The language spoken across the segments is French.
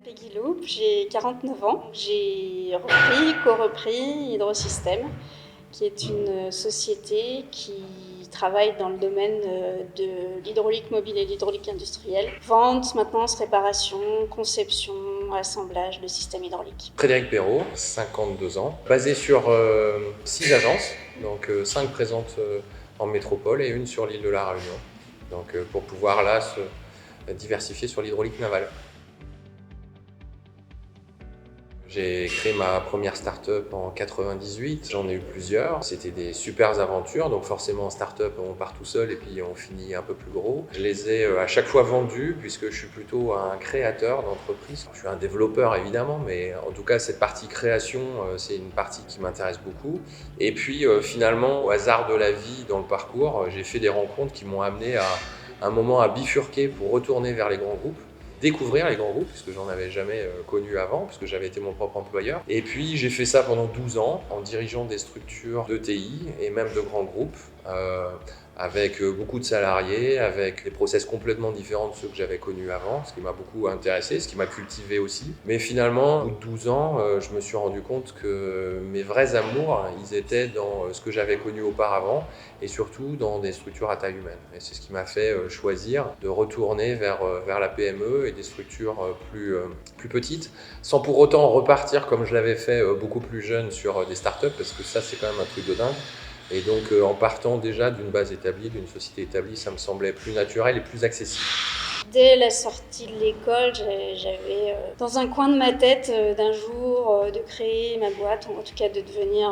Peggy Loop, j'ai 49 ans. J'ai co-repris Hydrosystème, qui est une société qui travaille dans le domaine de l'hydraulique mobile et l'hydraulique industrielle. Vente, maintenance, réparation, conception, assemblage de systèmes hydrauliques. Frédéric Perrault, 52 ans, basé sur 6 agences, donc 5 présentes en métropole et une sur l'île de la Réunion, donc pour pouvoir là se diversifier sur l'hydraulique navale. J'ai créé ma première start-up en 98, j'en ai eu plusieurs. C'était des super aventures, donc forcément en start-up on part tout seul et puis on finit un peu plus gros. Je les ai à chaque fois vendus puisque je suis plutôt un créateur d'entreprise. Je suis un développeur évidemment, mais en tout cas cette partie création, c'est une partie qui m'intéresse beaucoup. Et puis finalement, au hasard de la vie dans le parcours, j'ai fait des rencontres qui m'ont amené à un moment à bifurquer pour retourner vers les grands groupes. Découvrir les grands groupes, puisque j'en avais jamais connu avant, puisque j'avais été mon propre employeur. Et puis j'ai fait ça pendant 12 ans, en dirigeant des structures de TI et même de grands groupes, avec beaucoup de salariés, avec des process complètement différents de ceux que j'avais connus avant, ce qui m'a beaucoup intéressé, ce qui m'a cultivé aussi. Mais finalement, au bout de 12 ans, je me suis rendu compte que mes vrais amours, ils étaient dans ce que j'avais connu auparavant, et surtout dans des structures à taille humaine. Et c'est ce qui m'a fait choisir de retourner vers la PME et des structures plus petites, sans pour autant repartir comme je l'avais fait beaucoup plus jeune sur des startups, parce que ça c'est quand même un truc de dingue. Et donc en partant déjà d'une base établie, d'une société établie, ça me semblait plus naturel et plus accessible. Dès la sortie de l'école, j'avais dans un coin de ma tête d'un jour de créer ma boîte, ou en tout cas de devenir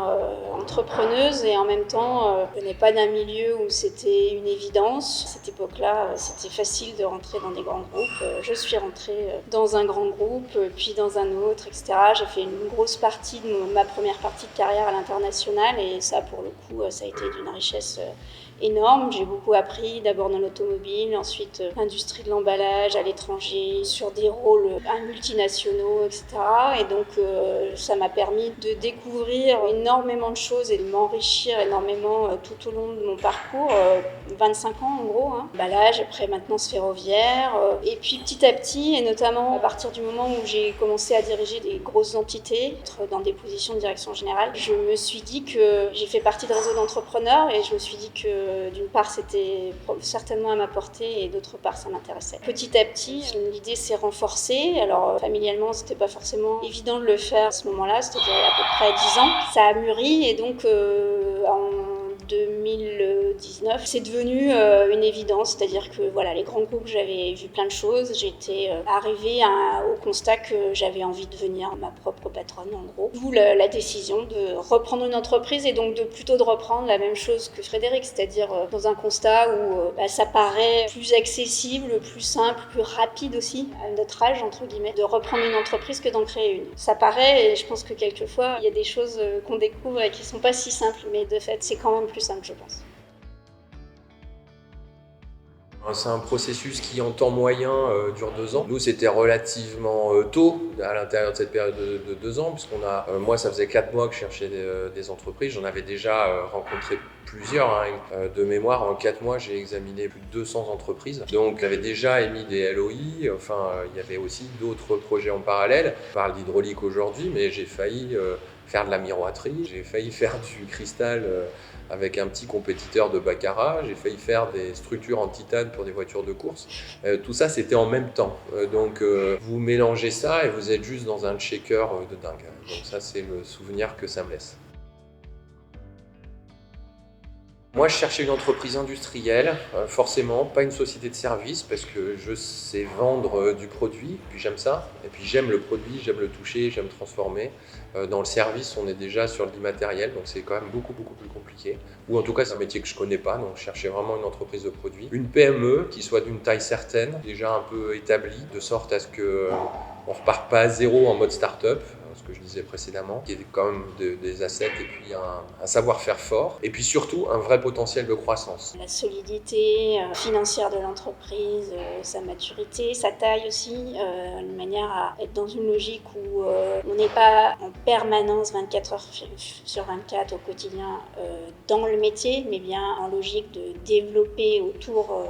entrepreneuse, et en même temps, je venais pas d'un milieu où c'était une évidence. À cette époque-là, c'était facile de rentrer dans des grands groupes. Je suis rentrée dans un grand groupe, puis dans un autre, etc. J'ai fait une grosse partie de ma première partie de carrière à l'international, et ça, pour le coup, ça a été d'une richesse énorme. J'ai beaucoup appris, d'abord dans l'automobile, ensuite l'industrie de l'emballage à l'étranger, sur des rôles multinationaux, etc. Et donc ça m'a permis de découvrir énormément de choses et de m'enrichir énormément tout au long de mon parcours. 25 ans en gros, emballage, après maintenance ferroviaire. Et puis petit à petit, et notamment à partir du moment où j'ai commencé à diriger des grosses entités, être dans des positions de direction générale, je me suis dit que j'ai fait partie de réseaux d'entrepreneurs, et je me suis dit que d'une part c'était certainement à ma portée, et d'autre part ça m'intéressait. Petit à petit, l'idée s'est renforcée. Alors familialement c'était pas forcément évident de le faire à ce moment-là, c'était il y a à peu près 10 ans. Ça a mûri, et donc en 2019, c'est devenu une évidence, c'est-à-dire que voilà, les grands groupes, j'avais vu plein de choses, j'étais arrivée au constat que j'avais envie de devenir ma propre patronne en gros. D'où la décision de reprendre une entreprise, et donc plutôt de reprendre la même chose que Frédéric, c'est-à-dire dans un constat où ça paraît plus accessible, plus simple, plus rapide aussi, à notre âge entre guillemets, de reprendre une entreprise que d'en créer une. Ça paraît, et je pense que quelquefois il y a des choses qu'on découvre et qui sont pas si simples, mais de fait c'est quand même plus simple, je pense. C'est un processus qui, en temps moyen, dure 2 ans. Nous, c'était relativement tôt à l'intérieur de cette période de 2 ans, puisqu'on a, moi, ça faisait 4 mois que je cherchais des entreprises. J'en avais déjà rencontré plusieurs. De mémoire, en 4 mois, j'ai examiné plus de 200 entreprises. Donc, j'avais déjà émis des LOI. Enfin, il y avait aussi d'autres projets en parallèle. Je parle d'hydraulique aujourd'hui, mais j'ai failli faire de la miroiterie. J'ai failli faire du cristal avec un petit compétiteur de baccarat. J'ai failli faire des structures en titane pour des voitures de course. Tout ça, c'était en même temps. Donc, vous mélangez ça et vous êtes juste dans un checker de dingue. Donc ça, c'est le souvenir que ça me laisse. Moi, je cherchais une entreprise industrielle, forcément, pas une société de service, parce que je sais vendre du produit, puis j'aime ça, et puis j'aime le produit, j'aime le toucher, j'aime transformer. Dans le service, on est déjà sur l'immatériel, donc c'est quand même beaucoup plus compliqué. Ou en tout cas, c'est un métier que je connais pas, donc je cherchais vraiment une entreprise de produit. Une PME qui soit d'une taille certaine, déjà un peu établie, de sorte à ce qu'on ne reparte pas à zéro en mode start-up. Ce que je disais précédemment, qui est quand même des assets et puis un savoir-faire fort. Et puis surtout, un vrai potentiel de croissance. La solidité financière de l'entreprise, sa maturité, sa taille aussi, une manière à être dans une logique où on n'est pas en permanence 24 heures sur 24 au quotidien dans le métier, mais bien en logique de développer autour,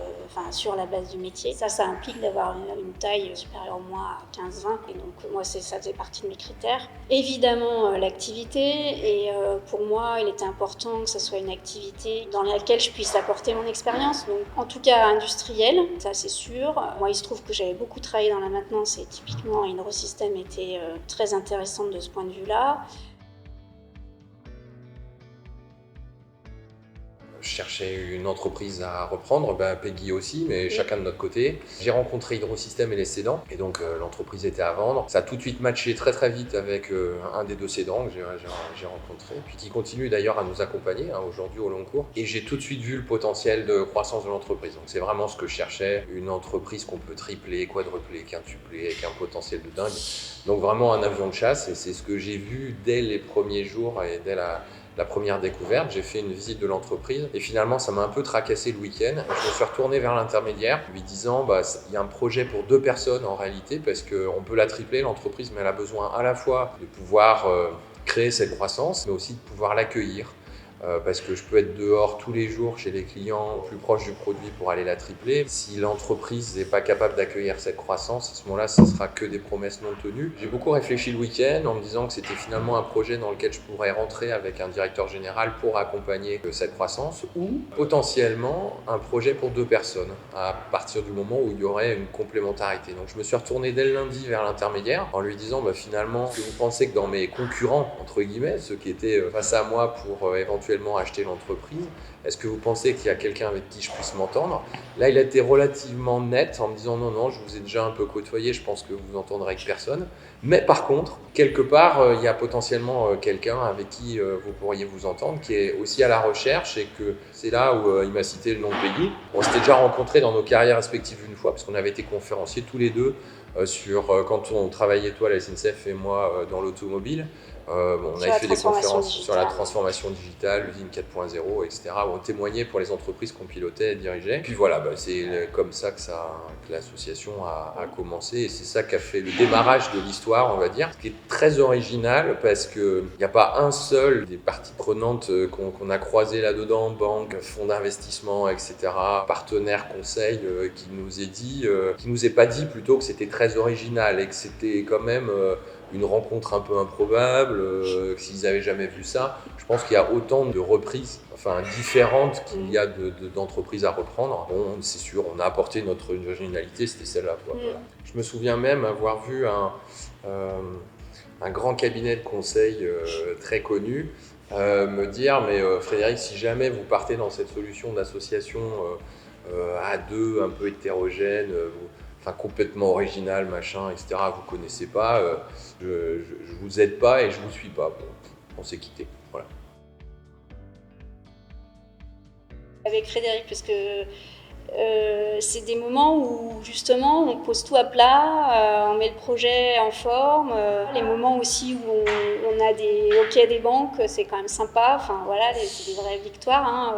sur la base du métier. Ça implique d'avoir une taille supérieure au moins à 15-20, et donc moi ça faisait partie de mes critères. Évidemment l'activité, et pour moi il était important que ce soit une activité dans laquelle je puisse apporter mon expérience, donc en tout cas industrielle, ça c'est sûr. Moi il se trouve que j'avais beaucoup travaillé dans la maintenance et typiquement Hydrosystème était très intéressante de ce point de vue-là. Je cherchais une entreprise à reprendre, Peggy aussi, mais chacun de notre côté. J'ai rencontré Hydrosystème et les cédants, et donc l'entreprise était à vendre. Ça a tout de suite matché très très vite avec un des deux cédants que j'ai rencontré, puis qui continue d'ailleurs à nous accompagner aujourd'hui au long cours. Et j'ai tout de suite vu le potentiel de croissance de l'entreprise. Donc c'est vraiment ce que je cherchais, une entreprise qu'on peut tripler, quadrupler, quintupler, avec un potentiel de dingue. Donc vraiment un avion de chasse, et c'est ce que j'ai vu dès les premiers jours et dès la première découverte. J'ai fait une visite de l'entreprise et finalement ça m'a un peu tracassé le week-end. Je me suis retourné vers l'intermédiaire lui disant il y a un projet pour 2 personnes en réalité, parce qu'on peut la tripler l'entreprise, mais elle a besoin à la fois de pouvoir créer cette croissance mais aussi de pouvoir l'accueillir. Parce que je peux être dehors tous les jours chez les clients, plus proche du produit pour aller la tripler. Si l'entreprise n'est pas capable d'accueillir cette croissance, à ce moment-là, ce ne sera que des promesses non tenues. J'ai beaucoup réfléchi le week-end en me disant que c'était finalement un projet dans lequel je pourrais rentrer avec un directeur général pour accompagner cette croissance, ou potentiellement un projet pour 2 personnes à partir du moment où il y aurait une complémentarité. Donc je me suis retourné dès le lundi vers l'intermédiaire en lui disant finalement, est-ce que vous pensez que dans mes concurrents, entre guillemets, ceux qui étaient face à moi pour éventuellement acheter l'entreprise, est-ce que vous pensez qu'il y a quelqu'un avec qui je puisse m'entendre? Là, il a été relativement net en me disant non, je vous ai déjà un peu côtoyé, je pense que vous entendrez avec personne. Mais par contre, quelque part, il y a potentiellement quelqu'un avec qui vous pourriez vous entendre, qui est aussi à la recherche, et que c'est là où il m'a cité le nom de Peggy. On s'était déjà rencontrés dans nos carrières respectives une fois, parce qu'on avait été conférenciers tous les deux quand on travaillait, toi à la SNCF et moi dans l'automobile. On avait fait des conférences sur la transformation digitale, l'usine 4.0, etc., où on témoignait pour les entreprises qu'on pilotait et dirigeait. Puis voilà, c'est comme ça que l'association a commencé, et c'est ça qui a fait le démarrage de l'histoire, on va dire, ce qui est très original parce qu'il n'y a pas un seul des parties prenantes qu'on a croisé là-dedans, banques, fonds d'investissement, etc., partenaires, conseils, qui nous ait pas dit plutôt que c'était très original et que c'était quand même une rencontre un peu improbable, s'ils n'avaient jamais vu ça. Je pense qu'il y a autant de reprises différentes qu'il y a d'entreprises à reprendre. Bon, c'est sûr, on a apporté notre originalité, c'était celle-là. Voilà. Je me souviens même avoir vu un grand cabinet de conseil très connu me dire « Mais Frédéric, si jamais vous partez dans cette solution d'association à 2, un peu hétérogène, complètement original, machin, etc., vous connaissez pas, je vous aide pas et je vous suis pas. » Bon, on s'est quitté. Voilà. Avec Frédéric, parce que c'est des moments où justement on pose tout à plat, on met le projet en forme. Les moments aussi où on a des OK des banques, c'est quand même sympa. C'est des vraies victoires.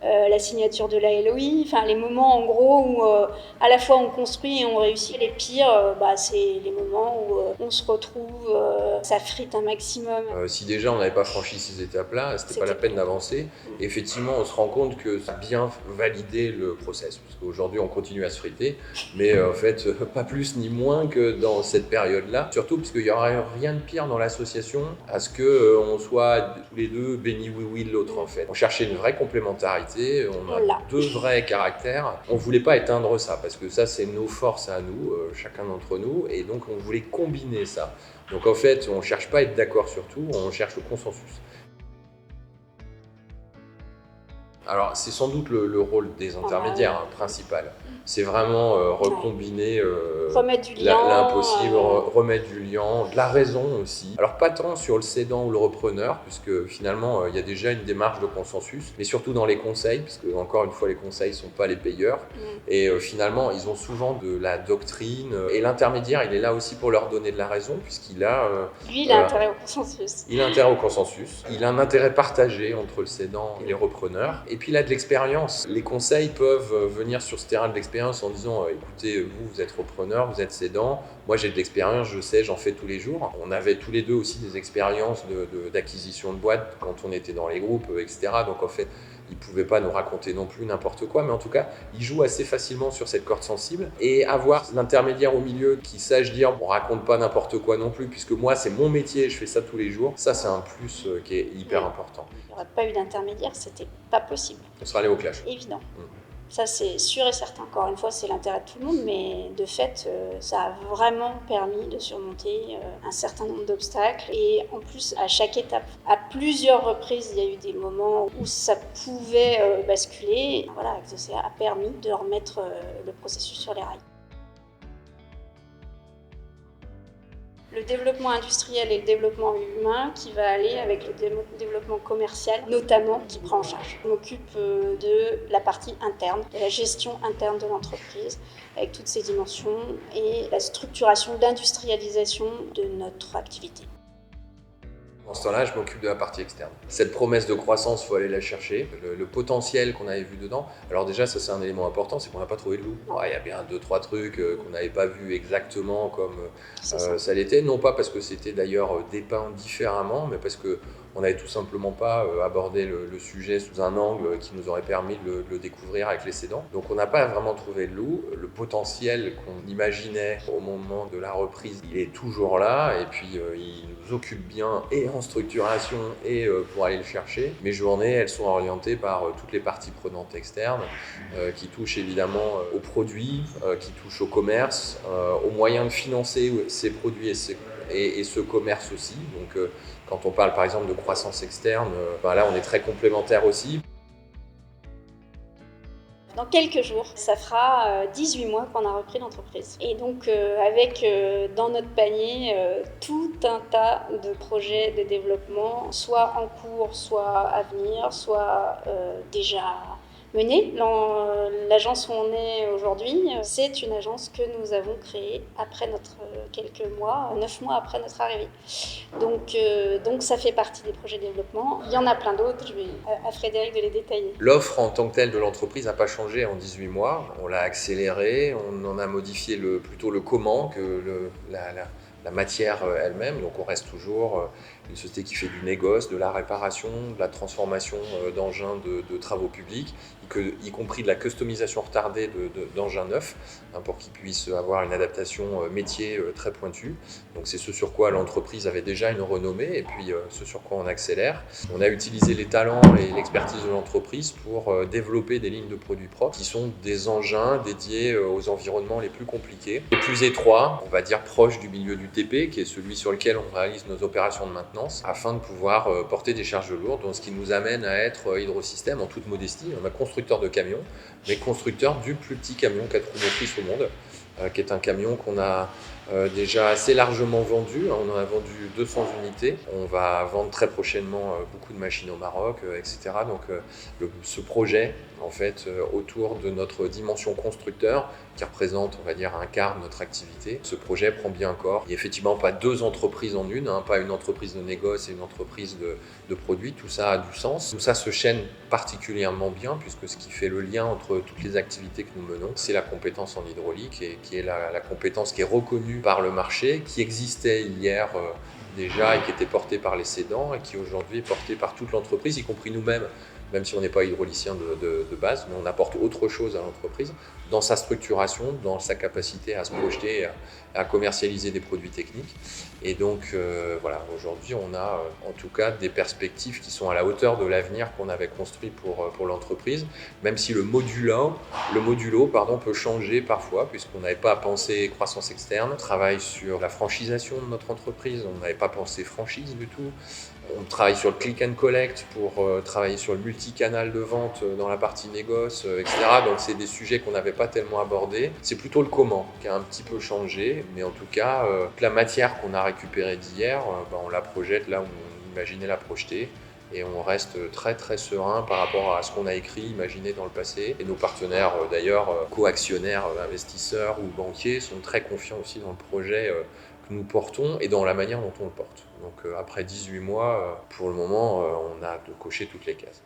La signature de la LOI, les moments en gros où à la fois on construit et on réussit. Les pires, c'est les moments où on se retrouve, ça frite un maximum. Si déjà on n'avait pas franchi ces étapes-là, c'était pas la peine d'avancer. Et effectivement, on se rend compte que ça a bien validé le process, parce qu'aujourd'hui on continue à se friter, mais en fait pas plus ni moins que dans cette période-là. Surtout parce qu'il n'y aurait rien de pire dans l'association à ce qu'on soit tous les deux bénis oui de l'autre en fait. On cherchait une vraie complémentarité. On a 2 vrais caractères. On ne voulait pas éteindre ça, parce que ça, c'est nos forces à nous, chacun d'entre nous, et donc on voulait combiner ça. Donc en fait, on ne cherche pas à être d'accord sur tout, on cherche le consensus. Alors, c'est sans doute le rôle des intermédiaires principal. C'est vraiment recombiner remettre du lien, l'impossible, remettre du lien, de la raison aussi. Alors pas tant sur le cédant ou le repreneur, puisque finalement il y a déjà une démarche de consensus, mais surtout dans les conseils, parce que encore une fois les conseils ne sont pas les payeurs, et finalement ils ont souvent de la doctrine, et l'intermédiaire il est là aussi pour leur donner de la raison, puisqu'il a... lui il a intérêt au consensus. Il a intérêt au consensus, il a un intérêt partagé entre le cédant et les repreneurs, et puis il a de l'expérience. Les conseils peuvent venir sur ce terrain de l'expérience en disant écoutez, vous êtes repreneur, vous êtes cédant, moi j'ai de l'expérience, je sais, j'en fais tous les jours. On avait tous les deux aussi des expériences d'acquisition de boîtes quand on était dans les groupes, etc. Donc en fait, ils ne pouvaient pas nous raconter non plus n'importe quoi, mais en tout cas, ils jouent assez facilement sur cette corde sensible. Et avoir l'intermédiaire au milieu qui sache dire on raconte pas n'importe quoi non plus, puisque moi c'est mon métier, je fais ça tous les jours, ça c'est un plus qui est hyper important. Il n'y aurait pas eu d'intermédiaire, c'était pas possible. On serait allé au clash. Évident. Ça, c'est sûr et certain. Encore une fois, c'est l'intérêt de tout le monde, mais de fait, ça a vraiment permis de surmonter un certain nombre d'obstacles. Et en plus, à chaque étape, à plusieurs reprises, il y a eu des moments où ça pouvait basculer. Voilà, Exocea a permis de remettre le processus sur les rails. Le développement industriel et le développement humain qui va aller avec le développement commercial, notamment, qui prend en charge. Je m'occupe de la partie interne, de la gestion interne de l'entreprise, avec toutes ses dimensions, et la structuration, l'industrialisation de notre activité. Dans ce temps-là, je m'occupe de la partie externe. Cette promesse de croissance, il faut aller la chercher. Le potentiel qu'on avait vu dedans, alors déjà, ça c'est un élément important, c'est qu'on n'a pas trouvé de loup. Il y a bien 2-3 trucs qu'on n'avait pas vu exactement comme ça l'était. Non pas parce que c'était d'ailleurs dépeint différemment, mais parce que on n'avait tout simplement pas abordé le sujet sous un angle qui nous aurait permis de le découvrir avec les cédants. Donc on n'a pas vraiment trouvé de loup. Le potentiel qu'on imaginait au moment de la reprise, il est toujours là, et puis il nous occupe bien et en structuration et pour aller le chercher. Mes journées, elles sont orientées par toutes les parties prenantes externes qui touchent évidemment aux produits, qui touchent au commerce, aux moyens de financer ces produits et ce commerce aussi. Donc quand on parle par exemple de croissance externe, là on est très complémentaires aussi. Dans quelques jours, ça fera 18 mois qu'on a repris l'entreprise. Et donc avec dans notre panier tout un tas de projets de développement, soit en cours, soit à venir, soit déjà menés. L'agence où on est aujourd'hui, c'est une agence que nous avons créée après quelques mois, 9 mois après notre arrivée. Donc ça fait partie des projets de développement. Il y en a plein d'autres, je vais à Frédéric de les détailler. L'offre en tant que telle de l'entreprise n'a pas changé en 18 mois. On l'a accélérée, on en a modifié plutôt le comment que la matière elle-même. Donc on reste toujours une société qui fait du négoce, de la réparation, de la transformation d'engins de travaux publics, y compris de la customisation retardée d'engins neufs, pour qu'ils puissent avoir une adaptation métier très pointue. Donc c'est ce sur quoi l'entreprise avait déjà une renommée, et puis ce sur quoi on accélère. On a utilisé les talents et l'expertise de l'entreprise pour développer des lignes de produits propres qui sont des engins dédiés aux environnements les plus compliqués, les plus étroits, on va dire proches du milieu du TP, qui est celui sur lequel on réalise nos opérations de maintenance, afin de pouvoir porter des charges lourdes, donc ce qui nous amène à être Hydrosystème en toute modestie. On est constructeur de camions, mais constructeur du plus petit camion 4 roues motrices au monde, qui est un camion qu'on a déjà assez largement vendu. On en a vendu 200 unités. On va vendre très prochainement beaucoup de machines au Maroc, etc. Donc ce projet, en fait, autour de notre dimension constructeur, qui représente, on va dire, un quart de notre activité, ce projet prend bien corps. Il n'y a effectivement pas deux entreprises en une, pas une entreprise de négoce et une entreprise de produits. Tout ça a du sens. Tout ça se chaîne particulièrement bien, puisque ce qui fait le lien entre toutes les activités que nous menons, c'est la compétence en hydraulique, et qui est la compétence qui est reconnue par le marché, qui existait hier déjà et qui était portée par les cédants, et qui aujourd'hui est portée par toute l'entreprise, y compris nous-mêmes, même si on n'est pas hydraulicien de base, mais on apporte autre chose à l'entreprise dans sa structuration, dans sa capacité à se projeter, à commercialiser des produits techniques. Et donc voilà, aujourd'hui on a en tout cas des perspectives qui sont à la hauteur de l'avenir qu'on avait construit pour l'entreprise, même si le modulo peut changer parfois, puisqu'on n'avait pas pensé croissance externe. On travaille sur la franchisation de notre entreprise, on n'avait pas pensé franchise du tout. On travaille sur le click and collect pour travailler sur le multicanal de vente dans la partie négoce, etc. Donc c'est des sujets qu'on n'avait pas tellement abordés. C'est plutôt le comment qui a un petit peu changé, mais en tout cas, la matière qu'on a récupérée d'hier, on la projette là où on imaginait la projeter. Et on reste très très serein par rapport à ce qu'on a écrit, imaginé dans le passé. Et nos partenaires, d'ailleurs, co-actionnaires, investisseurs ou banquiers, sont très confiants aussi dans le projet que nous portons et dans la manière dont on le porte. Donc après 18 mois, pour le moment, on a de cocher toutes les cases.